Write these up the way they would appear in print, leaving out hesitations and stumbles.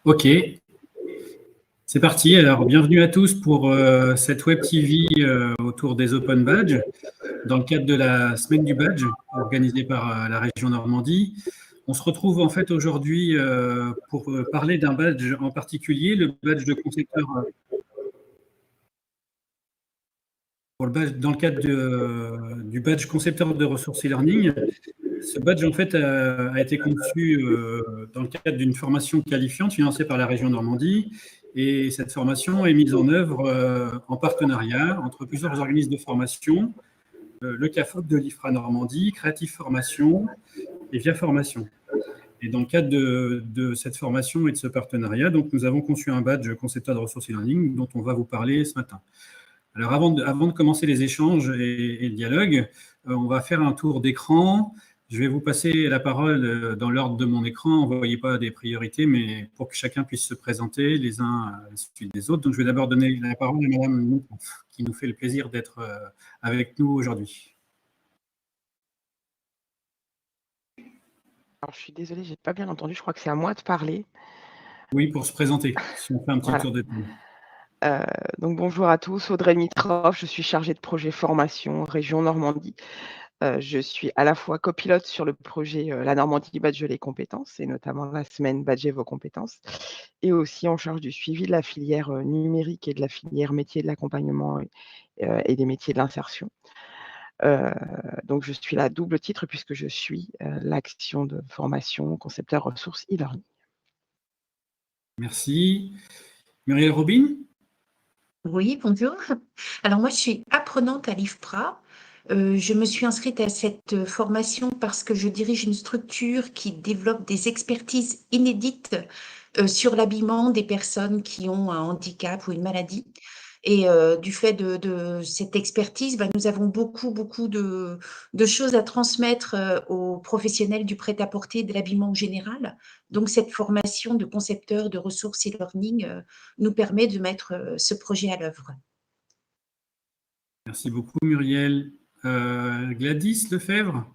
Ok, c'est parti. Alors, bienvenue à tous pour cette Web TV autour des Open Badges, dans le cadre de la Semaine du Badge, organisée par la région Normandie. On se retrouve en fait aujourd'hui pour parler d'un badge en particulier, le badge de concepteur. Dans le cadre du badge concepteur de ressources e-learning. Ce badge, en fait, a été conçu dans le cadre d'une formation qualifiante financée par la région Normandie. Et cette formation est mise en œuvre en partenariat entre plusieurs organismes de formation, le CAFOP de l'IFRA Normandie, Creative Formation et Via Formation. Et dans le cadre de cette formation et de ce partenariat, donc, nous avons conçu un badge concepteur de ressources e-learning dont on va vous parler ce matin. Alors, avant de commencer les échanges et le dialogue, on va faire un tour d'écran. Je vais vous passer la parole dans l'ordre de mon écran. Ne voyez pas des priorités, mais pour que chacun puisse se présenter les uns à la suite des autres. Donc, je vais d'abord donner la parole à Madame Moukouf, qui nous fait le plaisir d'être avec nous aujourd'hui. Alors, je suis désolée, je n'ai pas bien entendu. Je crois que c'est à moi de parler. Oui, pour se présenter, si on fait un petit tour de table. Donc, bonjour à tous. Audrey Mitroff, je suis chargée de projet formation région Normandie. Je suis à la fois copilote sur le projet La Normandie Badge les compétences, et notamment la semaine Badger vos compétences, et aussi en charge du suivi de la filière numérique et de la filière métier de l'accompagnement et des métiers de l'insertion. Donc, je suis là à double titre puisque je suis l'action de formation concepteur ressources e-learning. Merci. Muriel Robin? Oui, bonjour. Alors moi, je suis apprenante à l'IFPRA. Je me suis inscrite à cette formation parce que je dirige une structure qui développe des expertises inédites sur l'habillement des personnes qui ont un handicap ou une maladie. Et du fait de cette expertise, nous avons beaucoup de choses à transmettre aux professionnels du prêt-à-porter et de l'habillement en général. Donc, cette formation de concepteur de ressources e-learning nous permet de mettre ce projet à l'œuvre. Merci beaucoup, Muriel. Gladys Lefebvre?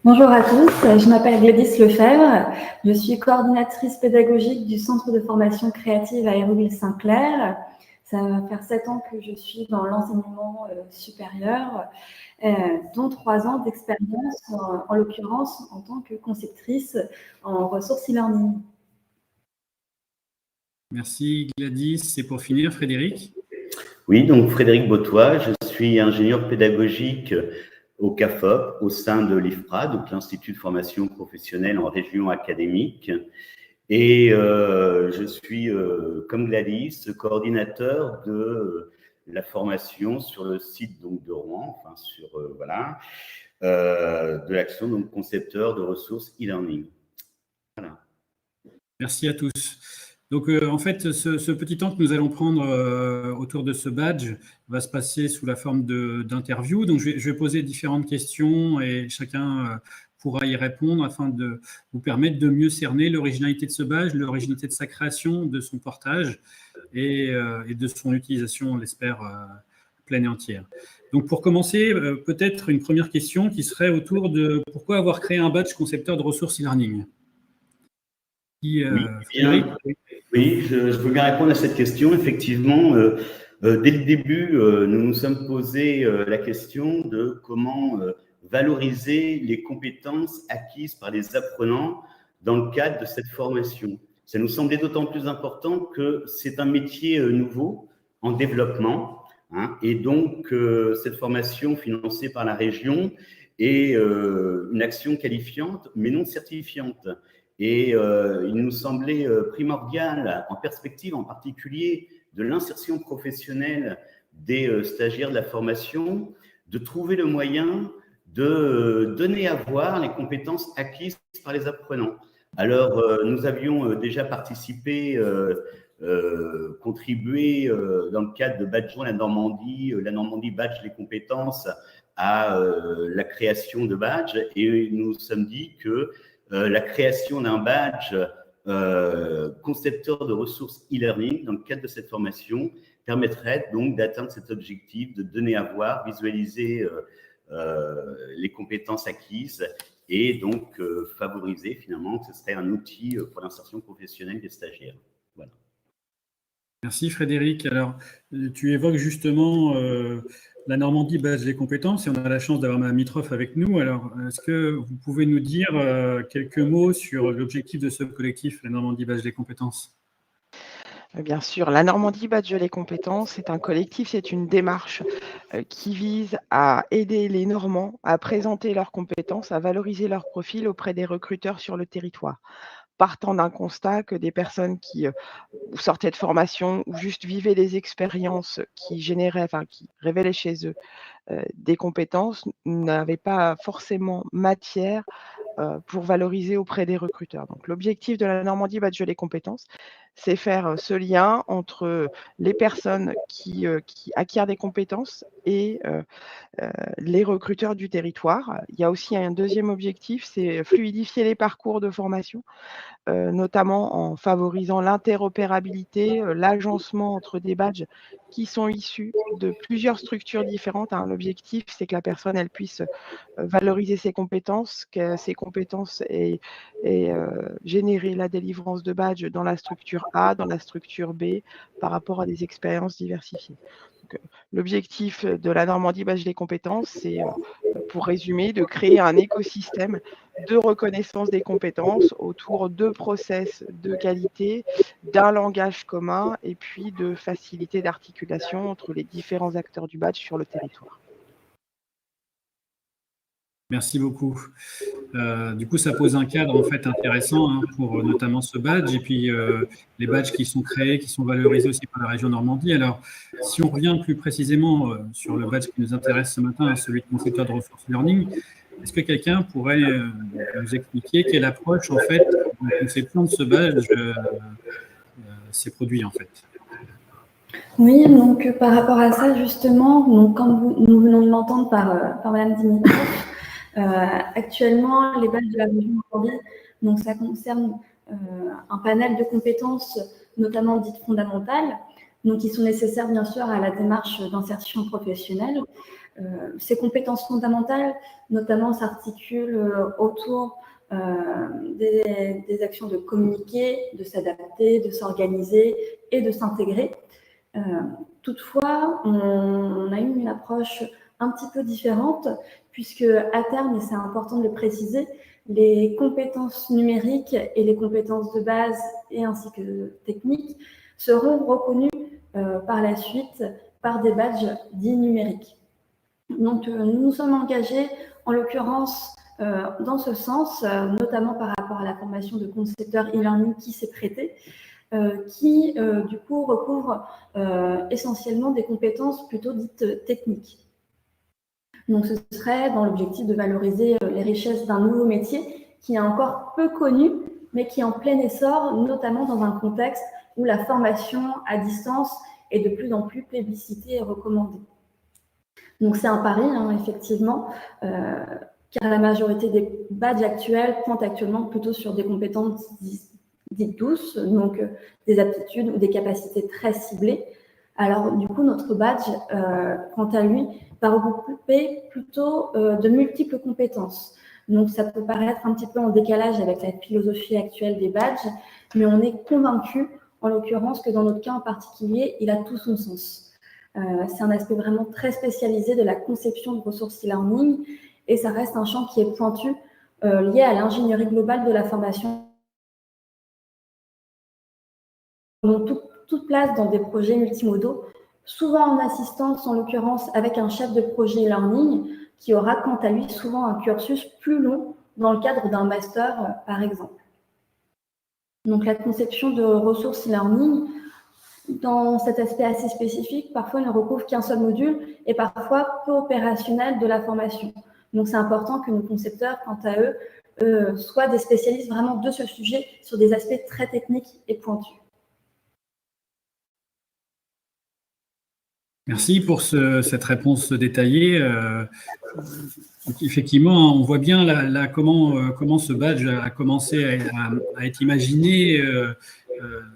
Bonjour à tous, je m'appelle Gladys Lefebvre, je suis coordinatrice pédagogique du centre de formation créative à Hérouville-Saint-Clair. Ça va faire 7 ans que je suis dans l'enseignement supérieur, dont 3 ans d'expérience, en l'occurrence en tant que conceptrice en ressources e-learning. Merci Gladys. Et pour finir, Frédéric? Oui, donc Frédéric Bottois, je suis ingénieur pédagogique au CAFOP, au sein de l'IFPRA, donc l'Institut de formation professionnelle en région académique. Et je suis, comme Gladys, coordinateur de la formation sur le site donc, de Rouen, enfin sur, de l'action donc concepteur de ressources e-learning. Voilà. Merci à tous. Donc, en fait, ce petit temps que nous allons prendre autour de ce badge va se passer sous la forme d'interviews. Donc, je vais poser différentes questions et chacun pourra y répondre afin de vous permettre de mieux cerner l'originalité de ce badge, l'originalité de sa création, de son portage et de son utilisation, on l'espère, pleine et entière. Donc, pour commencer, peut-être une première question qui serait autour de pourquoi avoir créé un badge concepteur de ressources e-learning? Oui, je veux bien répondre à cette question. Effectivement, dès le début, nous nous sommes posé la question de comment valoriser les compétences acquises par les apprenants dans le cadre de cette formation. Ça nous semblait d'autant plus important que c'est un métier nouveau, en développement, hein, et donc cette formation financée par la région est une action qualifiante, mais non certifiante. Et il nous semblait primordial, en perspective en particulier de l'insertion professionnelle des stagiaires de la formation, de trouver le moyen de donner à voir les compétences acquises par les apprenants. Alors, nous avions déjà participé, contribué dans le cadre de Badgeons la Normandie Badge les compétences à la création de badges, et nous nous sommes dit que la création d'un badge concepteur de ressources e-learning dans le cadre de cette formation permettrait donc d'atteindre cet objectif de donner à voir, visualiser les compétences acquises et donc favoriser finalement que ce serait un outil pour l'insertion professionnelle des stagiaires. Voilà. Merci Frédéric. Alors, tu évoques justement la Normandie badge des compétences et on a la chance d'avoir Mme Mitroff avec nous. Alors, est-ce que vous pouvez nous dire quelques mots sur l'objectif de ce collectif, la Normandie badge des compétences? Bien sûr, la Normandie badge les compétences, c'est un collectif, c'est une démarche qui vise à aider les Normands à présenter leurs compétences, à valoriser leurs profils auprès des recruteurs sur le territoire. Partant d'un constat que des personnes qui sortaient de formation ou juste vivaient des expériences qui généraient, enfin qui révélaient chez eux des compétences, n'avaient pas forcément matière pour valoriser auprès des recruteurs. Donc l'objectif de la Normandie badge les compétences, c'est faire ce lien entre les personnes qui acquièrent des compétences et les recruteurs du territoire. Il y a aussi un deuxième objectif, c'est fluidifier les parcours de formation, notamment en favorisant l'interopérabilité, l'agencement entre des badges qui sont issus de plusieurs structures différentes. L'objectif, c'est que la personne elle puisse valoriser ses compétences, que ces compétences aient généré la délivrance de badges dans la structure A, dans la structure B, par rapport à des expériences diversifiées. L'objectif de la Normandie badge des compétences, c'est, pour résumer, de créer un écosystème de reconnaissance des compétences autour de process de qualité, d'un langage commun et puis de facilité d'articulation entre les différents acteurs du badge sur le territoire. Merci beaucoup. Du coup, ça pose un cadre en fait intéressant pour notamment ce badge et puis les badges qui sont créés, qui sont valorisés aussi par la région Normandie. Alors, si on revient plus précisément sur le badge qui nous intéresse ce matin, celui de concepteur de ressources learning, est-ce que quelqu'un pourrait nous expliquer quelle approche en fait de la conception de ce badge s'est produit en fait? Oui, donc par rapport à ça justement, donc comme nous venons de l'entendre par Mme Dimitrov, actuellement, les badges de la région Normandie, donc ça concerne un panel de compétences, notamment dites fondamentales, donc qui sont nécessaires bien sûr à la démarche d'insertion professionnelle. Ces compétences fondamentales, notamment, s'articulent autour des actions de communiquer, de s'adapter, de s'organiser et de s'intégrer. Toutefois, on a eu une approche un petit peu différente, puisque à terme, et c'est important de le préciser, les compétences numériques et les compétences de base et ainsi que techniques seront reconnues par la suite par des badges dits numériques. Donc, nous nous sommes engagés, en l'occurrence, dans ce sens, notamment par rapport à la formation de concepteur e-learning qui s'est prêtée, qui, du coup, recouvre essentiellement des compétences plutôt dites techniques. Donc, ce serait dans l'objectif de valoriser les richesses d'un nouveau métier qui est encore peu connu, mais qui est en plein essor, notamment dans un contexte où la formation à distance est de plus en plus plébiscitée et recommandée. Donc, c'est un pari, effectivement, car la majorité des badges actuels pointent actuellement plutôt sur des compétences dites douces, donc des aptitudes ou des capacités très ciblées. Alors, du coup, notre badge, quant à lui, va regrouper plutôt de multiples compétences. Donc, ça peut paraître un petit peu en décalage avec la philosophie actuelle des badges, mais on est convaincu, en l'occurrence, que dans notre cas en particulier, il a tout son sens. C'est un aspect vraiment très spécialisé de la conception de ressources e-learning et ça reste un champ qui est pointu, lié à l'ingénierie globale de la formation. Donc, toute place dans des projets multimodaux, souvent en assistance, en l'occurrence, avec un chef de projet e-learning qui aura, quant à lui, souvent un cursus plus long dans le cadre d'un master, par exemple. Donc, la conception de ressources e-learning, dans cet aspect assez spécifique, parfois ne recouvre qu'un seul module et parfois peu opérationnel de la formation. Donc, c'est important que nos concepteurs, quant à eux, soient des spécialistes vraiment de ce sujet sur des aspects très techniques et pointus. Merci pour cette réponse détaillée. Effectivement, on voit bien comment ce badge a commencé à être imaginé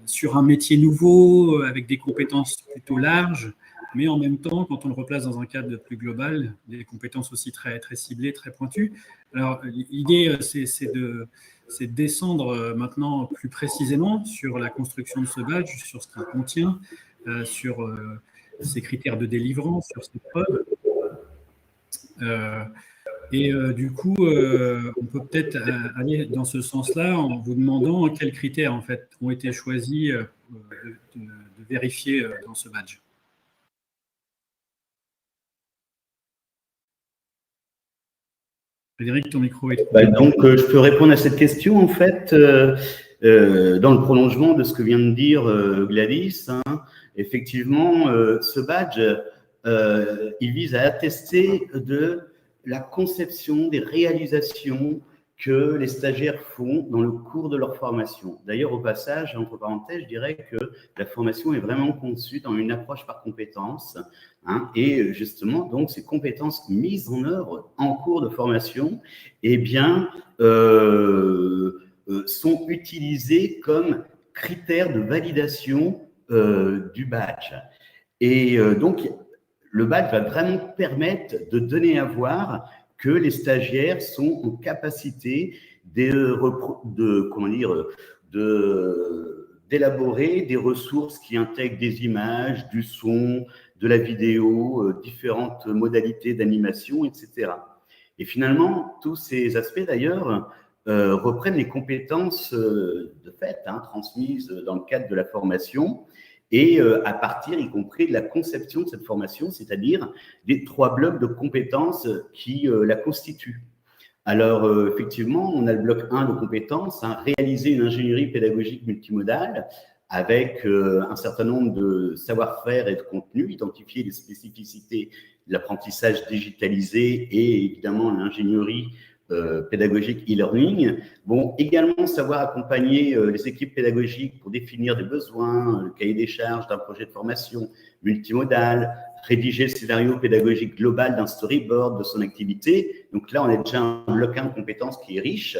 sur un métier nouveau, avec des compétences plutôt larges, mais en même temps, quand on le replace dans un cadre plus global, des compétences aussi très, très ciblées, très pointues. Alors, l'idée, c'est de descendre maintenant plus précisément sur la construction de ce badge, sur ce qu'il contient, sur ses critères de délivrance, sur ses preuves. Du coup, on peut peut-être aller dans ce sens-là en vous demandant quels critères en fait ont été choisis de vérifier dans ce badge. Frédéric, ton micro est coupé. Donc, je peux répondre à cette question en fait dans le prolongement de ce que vient de dire Gladys. Hein. Effectivement, ce badge, il vise à attester de la conception des réalisations que les stagiaires font dans le cours de leur formation. D'ailleurs, au passage, entre parenthèses, je dirais que la formation est vraiment conçue dans une approche par compétences. Hein, et justement, donc, ces compétences mises en œuvre en cours de formation, eh bien, sont utilisées comme critères de validation du badge. Et donc, le badge va vraiment permettre de donner à voir que les stagiaires sont en capacité d'élaborer des ressources qui intègrent des images, du son, de la vidéo, différentes modalités d'animation, etc. Et finalement, tous ces aspects, d'ailleurs, reprennent les compétences de fait transmises dans le cadre de la formation et à partir, y compris, de la conception de cette formation, c'est-à-dire des 3 blocs de compétences qui la constituent. Alors, effectivement, on a le bloc 1 de compétences, réaliser une ingénierie pédagogique multimodale avec un certain nombre de savoir-faire et de contenus, identifier les spécificités de l'apprentissage digitalisé et évidemment l'ingénierie pédagogique e-learning. Bon, également savoir accompagner les équipes pédagogiques pour définir des besoins, le cahier des charges d'un projet de formation multimodal, rédiger le scénario pédagogique global d'un storyboard de son activité. Donc là, on a déjà un bloc 1 de compétences qui est riche.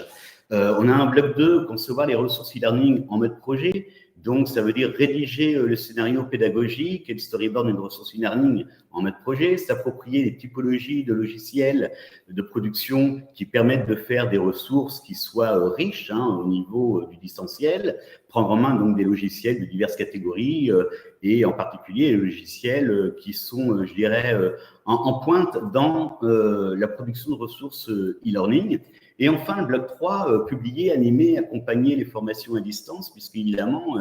On a un bloc 2, concevoir les ressources e-learning en mode projet. Donc, ça veut dire rédiger le scénario pédagogique et le storyboard d'une ressource e-learning en mode projet, s'approprier les typologies de logiciels de production qui permettent de faire des ressources qui soient riches au niveau du distanciel, prendre en main donc des logiciels de diverses catégories et en particulier les logiciels qui sont, je dirais, en pointe dans la production de ressources e-learning. Et enfin, le bloc 3, publier, animer, accompagner les formations à distance, puisqu'évidemment,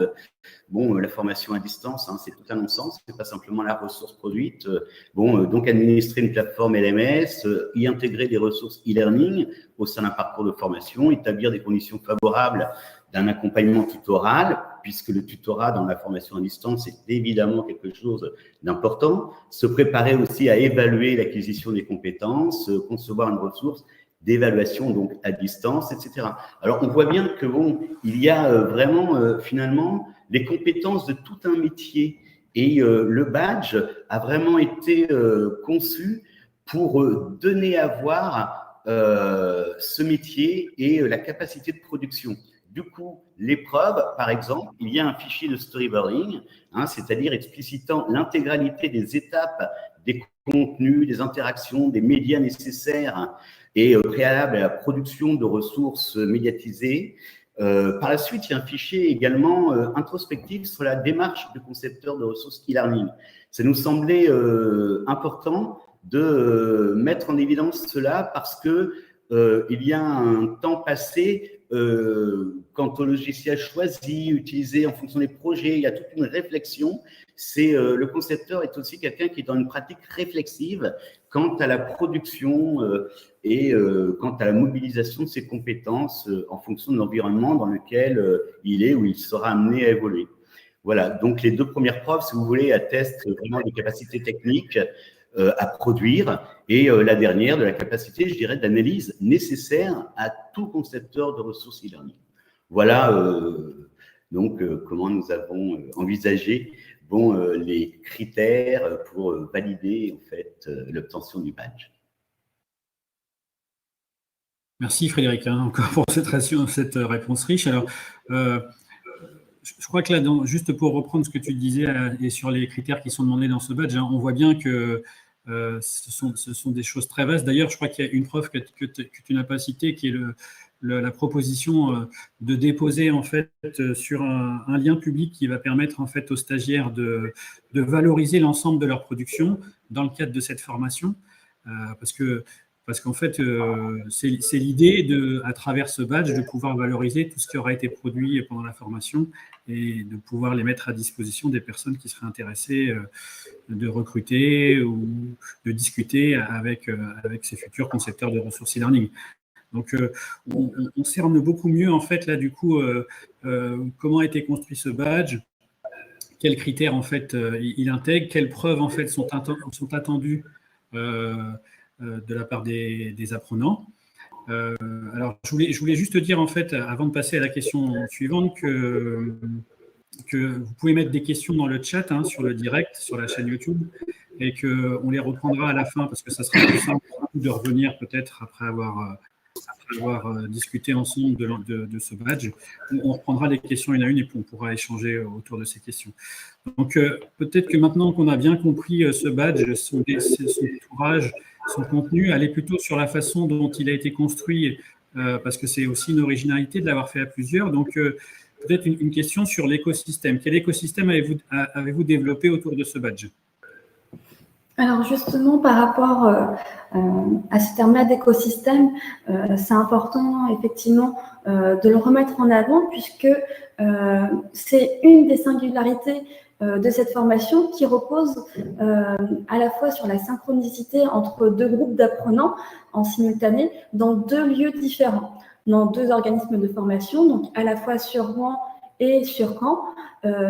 la formation à distance, c'est tout un non-sens, c'est pas simplement la ressource produite. Donc administrer une plateforme LMS, y intégrer des ressources e-learning au sein d'un parcours de formation, établir des conditions favorables d'un accompagnement tutoral, puisque le tutorat dans la formation à distance est évidemment quelque chose d'important, se préparer aussi à évaluer l'acquisition des compétences, concevoir une ressource d'évaluation donc à distance, etc. Alors, on voit bien que il y a vraiment finalement les compétences de tout un métier et le badge a vraiment été conçu pour donner à voir ce métier et la capacité de production. Du coup, l'épreuve, par exemple, il y a un fichier de storyboarding, c'est-à-dire explicitant l'intégralité des étapes, des contenus, des interactions, des médias nécessaires et préalable à la production de ressources médiatisées. Par la suite, il y a un fichier également introspectif sur la démarche du concepteur de ressources e-learning. Ça nous semblait important de mettre en évidence cela parce que il y a un temps passé quant au logiciel choisi, utilisé en fonction des projets, il y a toute une réflexion. Le concepteur est aussi quelqu'un qui est dans une pratique réflexive quant à la production et quant à la mobilisation de ses compétences en fonction de l'environnement dans lequel il est ou il sera amené à évoluer. Voilà, donc les 2 premières preuves, si vous voulez, attestent vraiment des capacités techniques à produire et la dernière de la capacité, je dirais, d'analyse nécessaire à tout concepteur de ressources e-learning. Voilà donc comment nous avons envisagé les critères pour valider en fait l'obtention du badge. Merci Frédéric encore pour cette réponse riche. Alors, je crois que là, juste pour reprendre ce que tu disais et sur les critères qui sont demandés dans ce badge, hein, on voit bien que ce sont des choses très vastes. D'ailleurs, je crois qu'il y a une preuve que tu n'as pas citée, qui est la proposition de déposer en fait sur un lien public qui va permettre en fait aux stagiaires de valoriser l'ensemble de leur production dans le cadre de cette formation, parce qu'en fait, c'est l'idée à travers ce badge, de pouvoir valoriser tout ce qui aura été produit pendant la formation et de pouvoir les mettre à disposition des personnes qui seraient intéressées de recruter ou de discuter avec ces futurs concepteurs de ressources e-learning. Donc, on cerne beaucoup mieux, en fait, là, du coup, comment a été construit ce badge, quels critères, en fait, il intègre, quelles preuves, en fait, sont attendues de la part des apprenants. Alors, je voulais juste dire, en fait, avant de passer à la question suivante, que vous pouvez mettre des questions dans le chat, hein, sur le direct, sur la chaîne YouTube, et qu'on les reprendra à la fin, parce que ça sera plus simple de revenir peut-être après avoir discuté ensemble de ce badge. On reprendra les questions une à une et puis on pourra échanger autour de ces questions. Donc, peut-être que maintenant qu'on a bien compris ce badge, son ouvrage, son contenu, aller plutôt sur la façon dont il a été construit, parce que c'est aussi une originalité de l'avoir fait à plusieurs. Donc, peut-être une question sur l'écosystème. Quel écosystème avez-vous développé autour de ce badge ? Alors justement, par rapport à ce terme-là d'écosystème, c'est important effectivement de le remettre en avant, puisque c'est une des singularités de cette formation qui repose à la fois sur la synchronicité entre deux groupes d'apprenants en simultané dans deux lieux différents, dans deux organismes de formation, donc à la fois sur Rouen et sur Caen,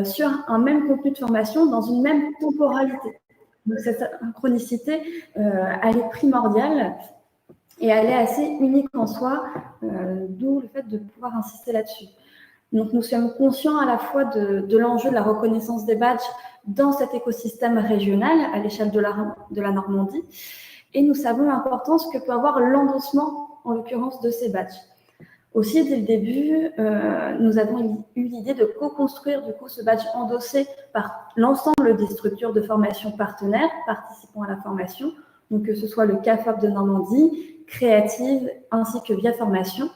sur un même contenu de formation dans une même temporalité. Donc cette synchronicité, elle est primordiale et elle est assez unique en soi, d'où le fait de pouvoir insister là-dessus. Donc nous sommes conscients à la fois de l'enjeu de la reconnaissance des badges dans cet écosystème régional à l'échelle de la Normandie, et nous savons l'importance que peut avoir l'endossement, en l'occurrence, de ces badges. Aussi, dès le début, nous avons eu l'idée de co-construire du coup ce badge endossé par l'ensemble des structures de formation partenaires participant à la formation, donc que ce soit le CAFOP de Normandie, Créative, ainsi que Via Formation.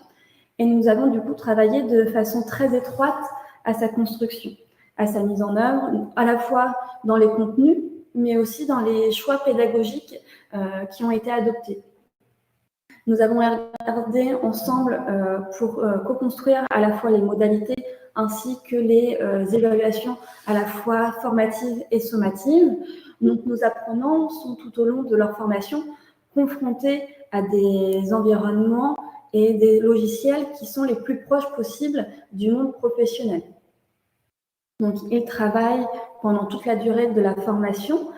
Et nous avons du coup travaillé de façon très étroite à sa construction, à sa mise en œuvre, à la fois dans les contenus, mais aussi dans les choix pédagogiques qui ont été adoptés. Nous avons regardé ensemble pour co-construire à la fois les modalités ainsi que les évaluations à la fois formatives et sommatives. Donc, nos apprenants sont tout au long de leur formation confrontés à des environnements et des logiciels qui sont les plus proches possibles du monde professionnel. Donc, ils travaillent pendant toute la durée de la formation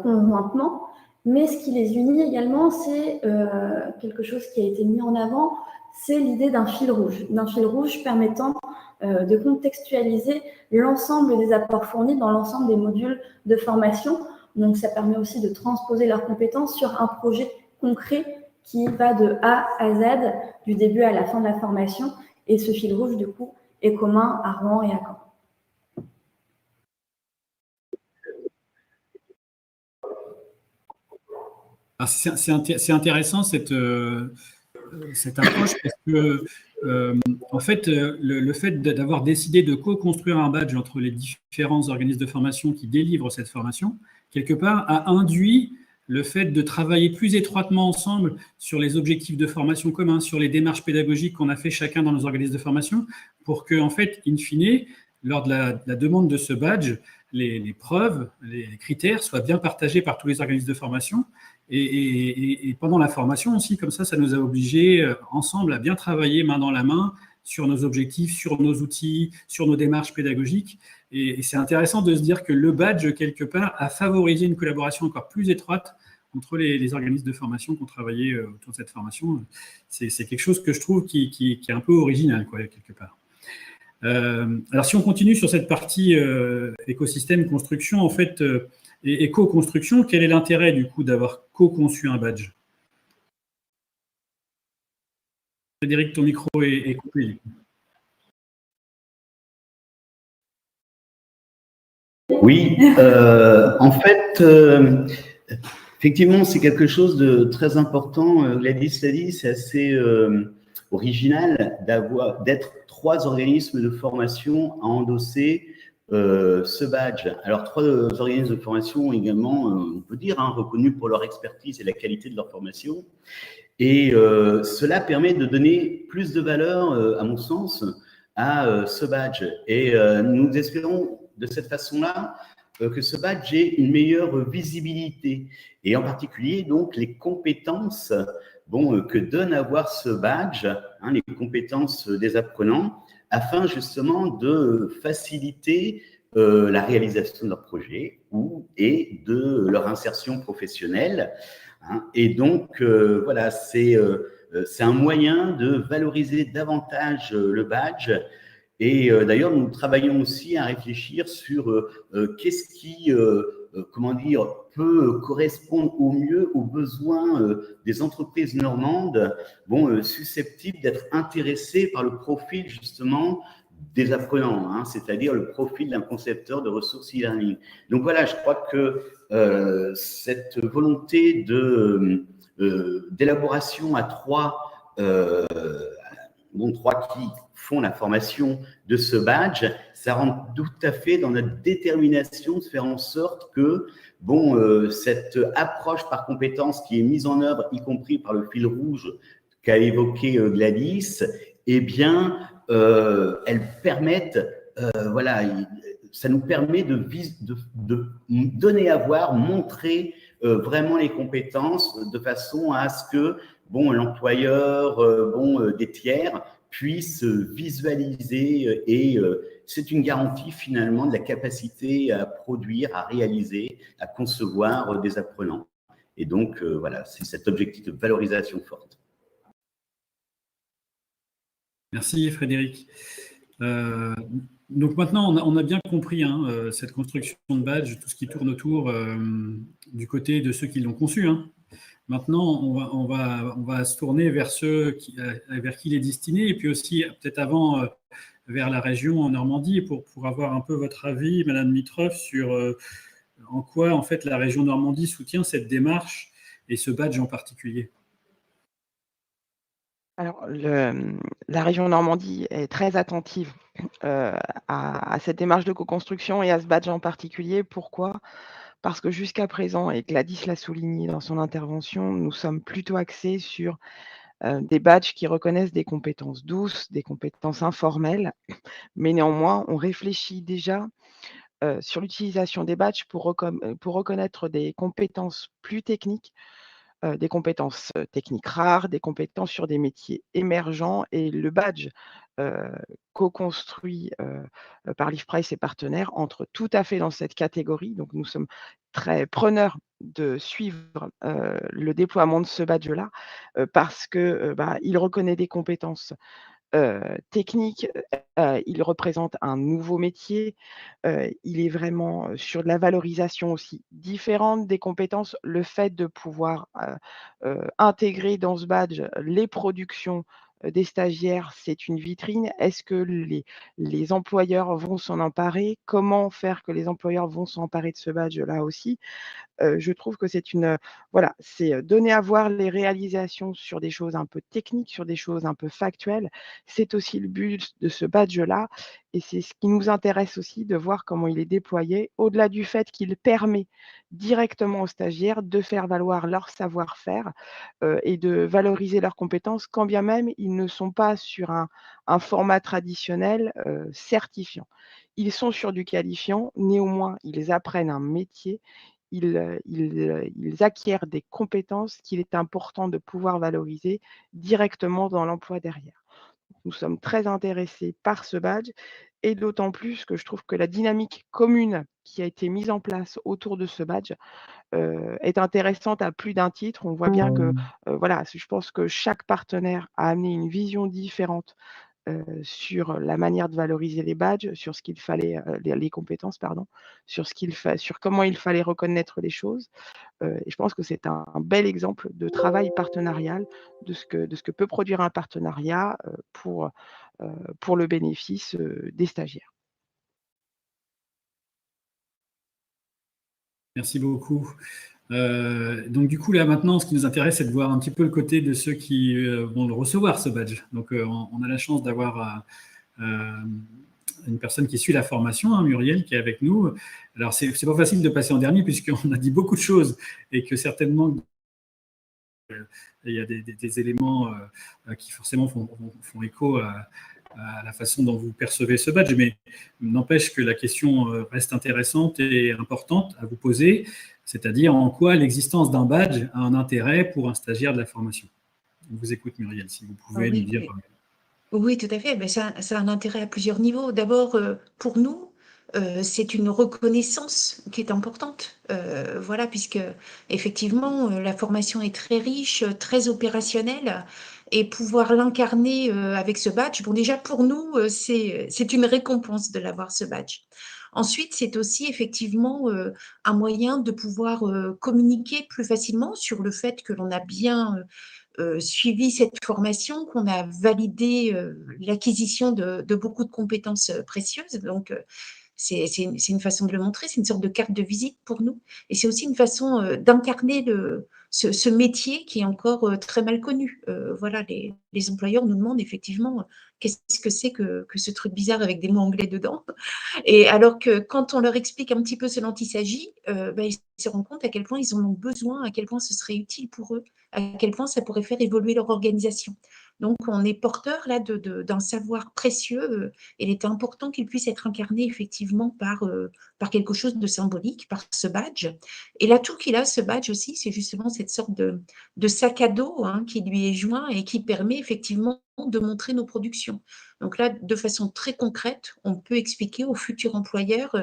conjointement. Mais ce qui les unit également, c'est quelque chose qui a été mis en avant, c'est l'idée d'un fil rouge permettant de contextualiser l'ensemble des apports fournis dans l'ensemble des modules de formation. Donc, ça permet aussi de transposer leurs compétences sur un projet concret qui va de A à Z, du début à la fin de la formation. Et ce fil rouge, du coup, est commun à Rouen et à Caen. C'est intéressant cette approche, parce que en fait, le fait d'avoir décidé de co-construire un badge entre les différents organismes de formation qui délivrent cette formation, quelque part, a induit le fait de travailler plus étroitement ensemble sur les objectifs de formation communs, sur les démarches pédagogiques qu'on a fait chacun dans nos organismes de formation, pour que, en fait, in fine, lors de la demande de ce badge, les preuves, les critères soient bien partagés par tous les organismes de formation. Et pendant la formation aussi, comme ça nous a obligés ensemble à bien travailler main dans la main sur nos objectifs, sur nos outils, sur nos démarches pédagogiques. Et c'est intéressant de se dire que le badge, quelque part, a favorisé une collaboration encore plus étroite entre les organismes de formation qui ont travaillé autour de cette formation. C'est quelque chose que je trouve qui est un peu original, quoi, quelque part. Alors, si on continue sur cette partie écosystème, construction, en fait, et co-construction, quel est l'intérêt, du coup, d'avoir co-conçu un badge? Frédéric, ton micro est coupé. Oui, en fait, effectivement, c'est quelque chose de très important. Gladys l'a dit, c'est assez original d'être 3 organismes de formation à endosser ce badge. Alors, 3 organismes de formation également, on peut dire, hein, reconnus pour leur expertise et la qualité de leur formation. Et cela permet de donner plus de valeur, à mon sens, à ce badge. Et nous espérons de cette façon-là que ce badge ait une meilleure visibilité. Et en particulier, donc, les compétences que donne à avoir ce badge, hein, les compétences des apprenants, afin justement de faciliter la réalisation de leur projet et de leur insertion professionnelle. Hein. Et donc, voilà, c'est un moyen de valoriser davantage le badge. Et d'ailleurs, nous travaillons aussi à réfléchir sur qu'est-ce qui, comment dire, peut correspondre au mieux aux besoins des entreprises normandes, susceptibles d'être intéressées par le profil justement des apprenants, hein, c'est-à-dire le profil d'un concepteur de ressources e-learning. Donc voilà, je crois que cette volonté d'élaboration à 3, 3 qui font la formation de ce badge, ça rentre tout à fait dans notre détermination de faire en sorte que cette approche par compétence qui est mise en œuvre, y compris par le fil rouge qu'a évoqué Gladys, eh bien, elles permettent, voilà, ça nous permet de donner à voir, montrer vraiment les compétences de façon à ce que l'employeur, des tiers puissent visualiser et c'est une garantie finalement de la capacité à produire, à réaliser, à concevoir des apprenants. Et donc, voilà, c'est cet objectif de valorisation forte. Merci Frédéric. Donc maintenant, on a bien compris cette construction de badge, tout ce qui tourne autour du côté de ceux qui l'ont conçu. Hein. Maintenant, on va se tourner vers vers qui il est destiné, et puis aussi, peut-être avant, vers la région en Normandie, pour avoir un peu votre avis, Madame Mitrov, sur en quoi, en fait, la région Normandie soutient cette démarche et ce badge en particulier. Alors, la région Normandie est très attentive à cette démarche de co-construction et à ce badge en particulier. Pourquoi ? Parce que jusqu'à présent, et Gladys l'a souligné dans son intervention, nous sommes plutôt axés sur des badges qui reconnaissent des compétences douces, des compétences informelles, mais néanmoins, on réfléchit déjà sur l'utilisation des badges pour reconnaître des compétences plus techniques, des compétences techniques rares, des compétences sur des métiers émergents, et le badge co-construit par l'IFPRA et ses partenaires entre tout à fait dans cette catégorie. Donc nous sommes très preneurs de suivre le déploiement de ce badge-là parce que il reconnaît des compétences technique, il représente un nouveau métier, il est vraiment sur de la valorisation aussi différente des compétences. Le fait de pouvoir intégrer dans ce badge les productions des stagiaires, c'est une vitrine. Est-ce que les employeurs vont s'en emparer? Comment faire que les employeurs vont s'emparer de ce badge-là aussi? Je trouve que c'est voilà, c'est donner à voir les réalisations sur des choses un peu techniques, sur des choses un peu factuelles. C'est aussi le but de ce badge-là, et c'est ce qui nous intéresse aussi de voir comment il est déployé, au-delà du fait qu'il permet directement aux stagiaires de faire valoir leur savoir-faire, et de valoriser leurs compétences, quand bien même ils ne sont pas sur un format traditionnel, certifiant. Ils sont sur du qualifiant, néanmoins ils apprennent un métier, ils acquièrent des compétences qu'il est important de pouvoir valoriser directement dans l'emploi derrière. Nous sommes très intéressés par ce badge, et d'autant plus que je trouve que la dynamique commune qui a été mise en place autour de ce badge est intéressante à plus d'un titre. On voit bien que voilà, je pense que chaque partenaire a amené une vision différente sur la manière de valoriser les badges, sur ce qu'il fallait, les compétences pardon, sur comment il fallait reconnaître les choses. Et je pense que c'est un bel exemple de travail partenarial, de ce que peut produire un partenariat, pour le bénéfice, des stagiaires. Merci beaucoup. Donc du coup, là maintenant, ce qui nous intéresse, c'est de voir un petit peu le côté de ceux qui vont le recevoir, ce badge. Donc on a la chance d'avoir une personne qui suit la formation, hein, Muriel, qui est avec nous. Alors c'est pas facile de passer en dernier puisqu'on a dit beaucoup de choses et que certainement il y a des éléments qui forcément font écho à la façon dont vous percevez ce badge, mais n'empêche que la question reste intéressante et importante à vous poser, c'est-à-dire en quoi l'existence d'un badge a un intérêt pour un stagiaire de la formation. On vous écoute, Muriel, si vous pouvez nous dire. Oui, tout à fait. Ben, ça a un intérêt à plusieurs niveaux. D'abord, pour nous, c'est une reconnaissance qui est importante. Voilà, puisque effectivement, la formation est très riche, très opérationnelle, et pouvoir l'incarner avec ce badge, bon, déjà pour nous, c'est une récompense de l'avoir, ce badge. Ensuite, c'est aussi effectivement un moyen de pouvoir communiquer plus facilement sur le fait que l'on a bien suivi cette formation, qu'on a validé l'acquisition de beaucoup de compétences précieuses. Donc, c'est une façon de le montrer, c'est une sorte de carte de visite pour nous. Et c'est aussi une façon d'incarner ce métier qui est encore très mal connu. Voilà, les employeurs nous demandent effectivement qu'est-ce que c'est que ce truc bizarre avec des mots anglais dedans. Et alors que quand on leur explique un petit peu ce dont il s'agit, ils se rendent compte à quel point ils en ont besoin, à quel point ce serait utile pour eux, à quel point ça pourrait faire évoluer leur organisation. Donc, on est porteur là d'un savoir précieux et il est important qu'il puisse être incarné effectivement par quelque chose de symbolique, par ce badge. Et l'atout qu'il a, ce badge aussi, c'est justement cette sorte de sac à dos hein, qui lui est joint et qui permet effectivement de montrer nos productions. Donc là, de façon très concrète, on peut expliquer au futur employeur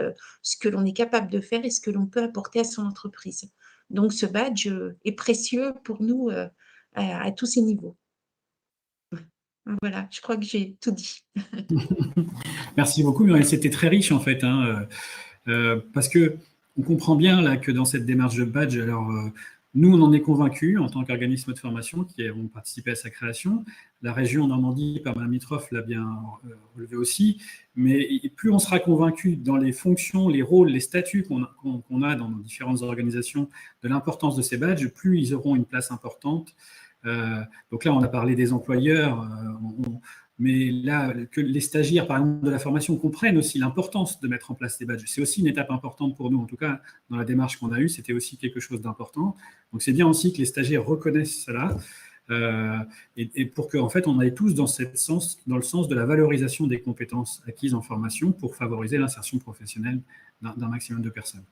ce que l'on est capable de faire et ce que l'on peut apporter à son entreprise. Donc ce badge est précieux pour nous à tous ces niveaux. Voilà, je crois que j'ai tout dit. Merci beaucoup, Muriel. C'était très riche en fait, hein, parce que on comprend bien là que dans cette démarche de badge, alors nous on en est convaincus en tant qu'organisme de formation qui avons participé à sa création. La région Normandie, par Mme Mitroff, l'a bien relevé aussi. Mais plus on sera convaincu dans les fonctions, les rôles, les statuts qu'on a dans nos différentes organisations de l'importance de ces badges, plus ils auront une place importante. Donc là, on a parlé des employeurs, mais là, que les stagiaires, par exemple, de la formation comprennent aussi l'importance de mettre en place ces badges. C'est aussi une étape importante pour nous, en tout cas, dans la démarche qu'on a eue, c'était aussi quelque chose d'important. Donc c'est bien aussi que les stagiaires reconnaissent cela, et pour qu'en fait, on aille tous dans le sens de la valorisation des compétences acquises en formation pour favoriser l'insertion professionnelle d'un maximum de personnes.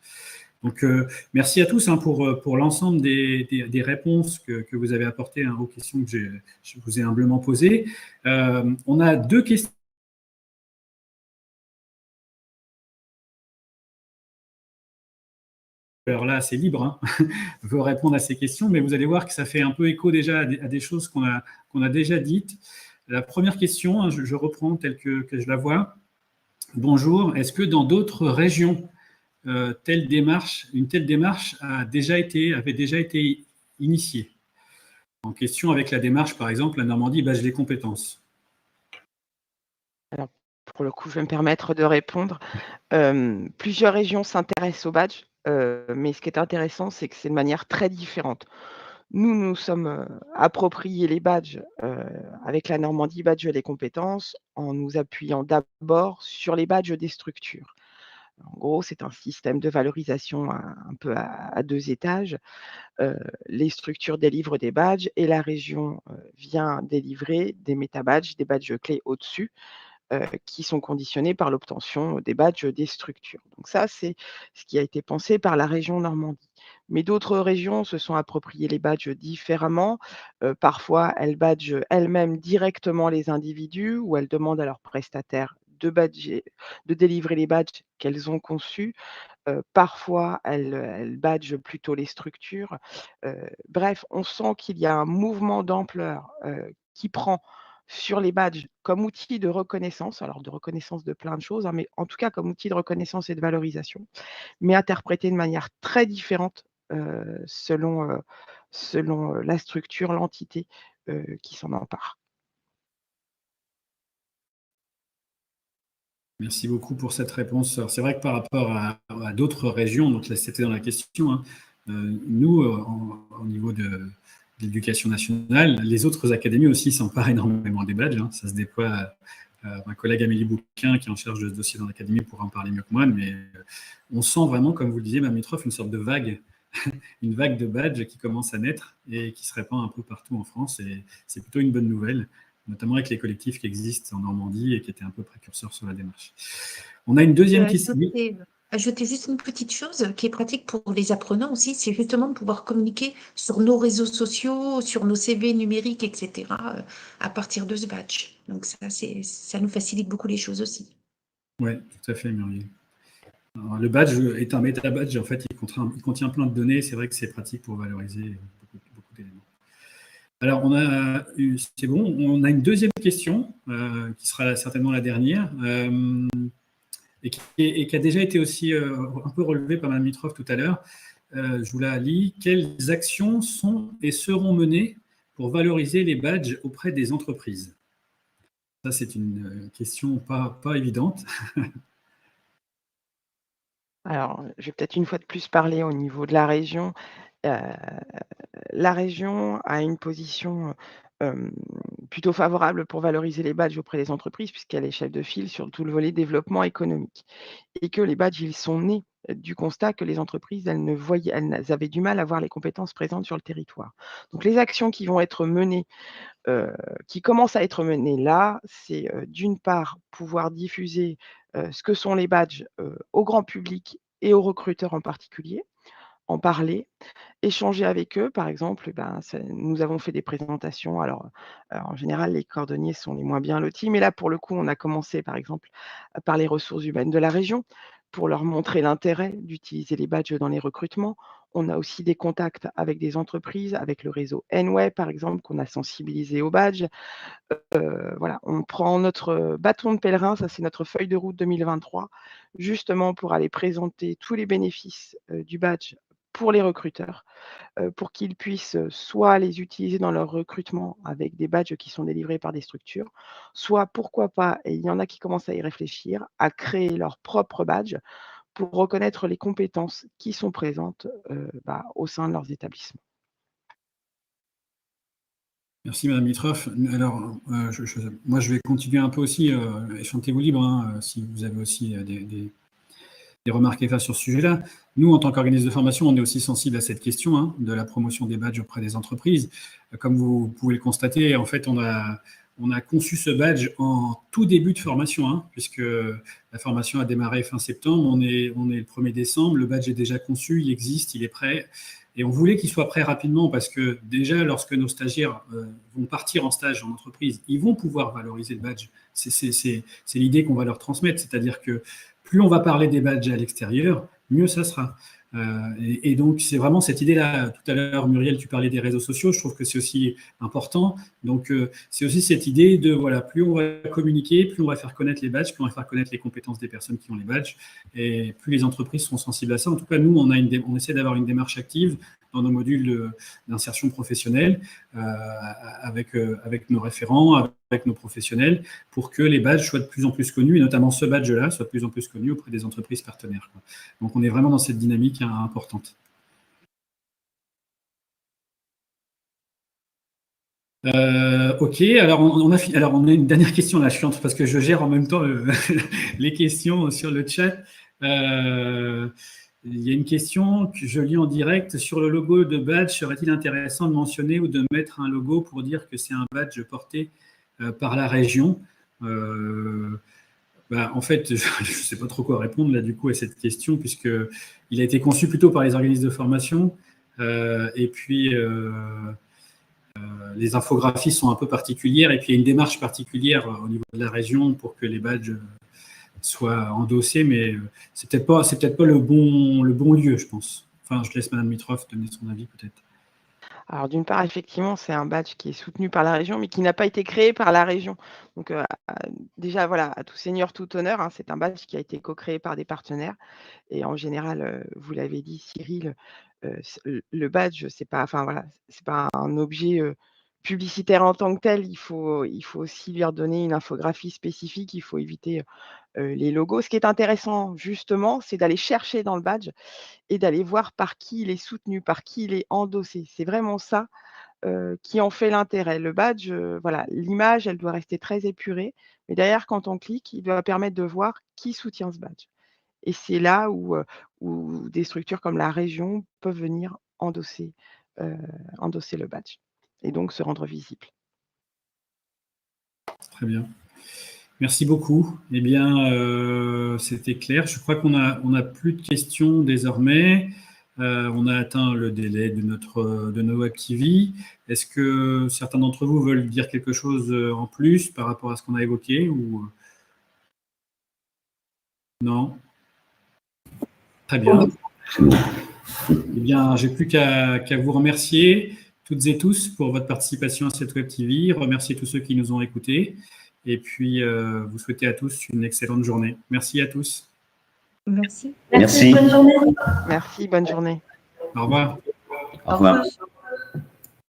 Donc, merci à tous hein, pour l'ensemble des réponses que vous avez apportées hein, aux questions que je vous ai humblement posées. On a 2 questions. Alors là, c'est libre, hein, vous répondre à ces questions, mais vous allez voir que ça fait un peu écho déjà à des choses qu'on a déjà dites. La première question, hein, je reprends telle que je la vois. Bonjour, est-ce que dans d'autres régions, une telle démarche avait déjà été initiée. En question avec la démarche, par exemple, la Normandie badge des compétences. Alors, pour le coup, je vais me permettre de répondre. Plusieurs régions s'intéressent au badge, mais ce qui est intéressant, c'est que c'est de manière très différente. Nous sommes appropriés les badges avec la Normandie badge des compétences en nous appuyant d'abord sur les badges des structures. En gros, c'est un système de valorisation un peu à 2 étages. Les structures délivrent des badges et la région vient délivrer des métabadges, des badges clés au-dessus, qui sont conditionnés par l'obtention des badges des structures. Donc ça, c'est ce qui a été pensé par la région Normandie. Mais d'autres régions se sont appropriées les badges différemment. Parfois, elles badgent elles-mêmes directement les individus ou elles demandent à leurs prestataires de délivrer les badges qu'elles ont conçus. Parfois, elles badgent plutôt les structures. Bref, on sent qu'il y a un mouvement d'ampleur qui prend sur les badges comme outil de reconnaissance, alors de reconnaissance de plein de choses, hein, mais en tout cas comme outil de reconnaissance et de valorisation, mais interprété de manière très différente selon la structure, l'entité qui s'en empare. Merci beaucoup pour cette réponse. Alors, c'est vrai que par rapport à d'autres régions, donc là c'était dans la question, hein, nous, au niveau de l'éducation nationale, les autres académies aussi s'emparent énormément des badges. Hein. Ça se déploie. Ma collègue Amélie Bouquin, qui est en charge de ce dossier dans l'académie, pourra en parler mieux que moi, mais on sent vraiment, comme vous le disiez, Mme Mitroff, une sorte de vague, une vague de badges qui commence à naître et qui se répand un peu partout en France. Et c'est plutôt une bonne nouvelle, notamment avec les collectifs qui existent en Normandie et qui étaient un peu précurseurs sur la démarche. On a une deuxième question. Ajouter juste une petite chose qui est pratique pour les apprenants aussi, c'est justement de pouvoir communiquer sur nos réseaux sociaux, sur nos CV numériques, etc., à partir de ce badge. Donc ça nous facilite beaucoup les choses aussi. Oui, tout à fait, Muriel. Alors, le badge est un méta-badge, en fait, il contient plein de données. C'est vrai que c'est pratique pour valoriser beaucoup d'éléments. Alors, c'est bon, on a une deuxième question, qui sera certainement la dernière, et qui a déjà été aussi un peu relevée par Mme Mitroff tout à l'heure. Je vous la lis. Quelles actions sont et seront menées pour valoriser les badges auprès des entreprises? Ça, c'est une question pas évidente. Alors, je vais peut-être une fois de plus parler au niveau de la région. La région a une position plutôt favorable pour valoriser les badges auprès des entreprises, puisqu'elle est chef de file sur tout le volet développement économique. Et que les badges, ils sont nés du constat que les entreprises, elles avaient du mal à voir les compétences présentes sur le territoire. Donc les actions qui vont être menées, qui commencent à être menées là, c'est d'une part pouvoir diffuser ce que sont les badges au grand public et aux recruteurs en particulier, en parler, échanger avec eux. Par exemple, nous avons fait des présentations. Alors, en général, les cordonniers sont les moins bien lotis, mais là, pour le coup, on a commencé, par exemple, par les ressources humaines de la région pour leur montrer l'intérêt d'utiliser les badges dans les recrutements. On a aussi des contacts avec des entreprises, avec le réseau Nway, par exemple, qu'on a sensibilisé aux badges. Voilà, on prend notre bâton de pèlerin, ça c'est notre feuille de route 2023, justement pour aller présenter tous les bénéfices du badge pour les recruteurs, pour qu'ils puissent soit les utiliser dans leur recrutement avec des badges qui sont délivrés par des structures, soit pourquoi pas, et il y en a qui commencent à y réfléchir, à créer leur propre badge pour reconnaître les compétences qui sont présentes au sein de leurs établissements. Merci Madame Mitroff. Alors, moi je vais continuer un peu aussi, et sentez-vous libre, hein, si vous avez aussi des remarques à faire sur ce sujet-là. Nous, en tant qu'organisme de formation, on est aussi sensible à cette question, hein, de la promotion des badges auprès des entreprises. Comme vous pouvez le constater, en fait, on a conçu ce badge en tout début de formation, hein, puisque la formation a démarré fin septembre, on est le 1er décembre, le badge est déjà conçu, il existe, il est prêt. Et on voulait qu'il soit prêt rapidement parce que déjà, lorsque nos stagiaires vont partir en stage en entreprise, ils vont pouvoir valoriser le badge. C'est l'idée qu'on va leur transmettre, c'est-à-dire que plus on va parler des badges à l'extérieur, mieux ça sera. Et donc, c'est vraiment cette idée-là. Tout à l'heure, Muriel, tu parlais des réseaux sociaux. Je trouve que c'est aussi important. Donc, c'est aussi cette idée de, voilà, plus on va communiquer, plus on va faire connaître les badges, plus on va faire connaître les compétences des personnes qui ont les badges, et plus les entreprises seront sensibles à ça. En tout cas, nous, on essaie d'avoir une démarche active dans nos modules d'insertion professionnelle, avec nos référents, avec nos professionnels, pour que les badges soient de plus en plus connus, et notamment ce badge-là soit de plus en plus connu auprès des entreprises partenaires, quoi. Donc on est vraiment dans cette dynamique importante. Ok, alors on a une dernière question là, chiante, parce que je gère en même temps les questions sur le chat. Il y a une question que je lis en direct. Sur le logo de badge, serait-il intéressant de mentionner ou de mettre un logo pour dire que c'est un badge porté par la région? En fait, je ne sais pas trop quoi répondre là du coup à cette question, puisqu'il a été conçu plutôt par les organismes de formation, et puis les infographies sont un peu particulières, et puis il y a une démarche particulière au niveau de la région pour que les badges soient endossés, mais c'est peut-être pas le bon lieu, je pense. Enfin, je laisse Madame Mitroff donner son avis peut-être. Alors d'une part, effectivement, c'est un badge qui est soutenu par la région, mais qui n'a pas été créé par la région. Donc déjà, voilà, à tout seigneur, tout honneur, hein, c'est un badge qui a été co-créé par des partenaires. Et en général, vous l'avez dit, Cyril, le badge, c'est pas un objet publicitaire en tant que tel, il faut aussi lui redonner une infographie spécifique, il faut éviter les logos. Ce qui est intéressant, justement, c'est d'aller chercher dans le badge et d'aller voir par qui il est soutenu, par qui il est endossé. C'est vraiment ça qui en fait l'intérêt. Le badge, voilà, l'image, elle doit rester très épurée, mais derrière, quand on clique, il doit permettre de voir qui soutient ce badge. Et c'est là où des structures comme la région peuvent venir endosser le badge et donc se rendre visible. Très bien. Merci beaucoup. Eh bien, c'était clair. Je crois qu'on a plus de questions désormais. On a atteint le délai de nos Web TV. Est-ce que certains d'entre vous veulent dire quelque chose en plus par rapport à ce qu'on a évoqué ou... Non? Très bien. Eh bien, j'ai plus qu'à vous remercier toutes et tous pour votre participation à cette Web TV, remercier tous ceux qui nous ont écoutés et puis vous souhaiter à tous une excellente journée. Merci à tous. Merci. Merci, bonne journée. Merci, bonne journée. Au revoir. Au revoir.